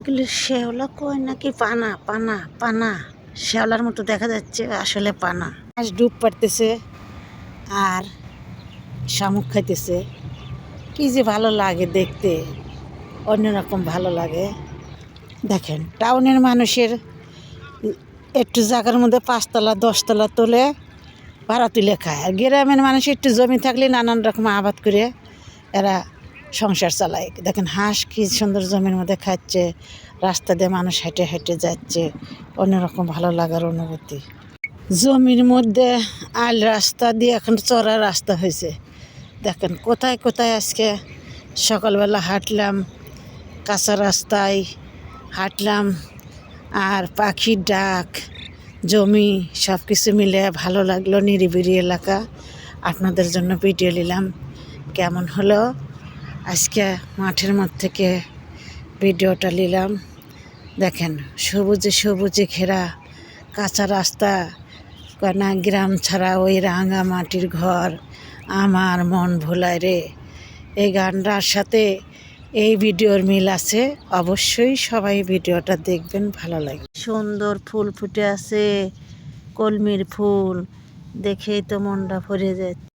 এগুলো শ্যাওলা কয় নাকি পানা পানা পানা শ্যাওলার মতো দেখা যাচ্ছে, আসলে পানা। আজ ডুব পাড়তেছে আর শামুক খাইতেছে। কি যে ভালো লাগে দেখতে, অন্যরকম ভালো লাগে। দেখেন, টাউনের মানুষের একটু জায়গার মধ্যে 5 তলা 10 তলা তোলে ভাড়া তুলে খায়, আর গ্রামের মানুষ একটু জমি থাকলে নানান রকম আবাদ করে এরা সংসার চালায়। দেখেন হাঁস কি সুন্দর জমির মধ্যে খাচ্ছে, রাস্তা দিয়ে মানুষ হেঁটে হেঁটে যাচ্ছে, অন্যরকম ভালো লাগার অনুভূতি। জমির মধ্যে আল রাস্তা দিয়ে এখন চড়া রাস্তা হয়েছে। দেখেন কোথায় কোথায় আজকে সকালবেলা হাঁটলাম, কাঁচা রাস্তায় হাঁটলাম, আর পাখির ডাক, জমি সব কিছু মিলে ভালো লাগলো। নিরিবিলি এলাকা, আপনাদের জন্য ভিডিও নিলাম। কেমন হলো আজকে মাঠের মধ্যে থেকে ভিডিওটা নিলাম। দেখেন সবুজে সবুজে ঘেরা কাঁচা রাস্তা, না গ্রাম ছাড়া ওই রাঙা মাটির ঘর, আমার মন ভোলায় রে। এই গানটার সাথে এই ভিডিওর মিল আছে, অবশ্যই সবাই ভিডিওটা দেখবেন, ভালো লাগে। সুন্দর ফুল ফুটে আছে, কলমির ফুল, দেখেই তো মনটা ভরে যায়।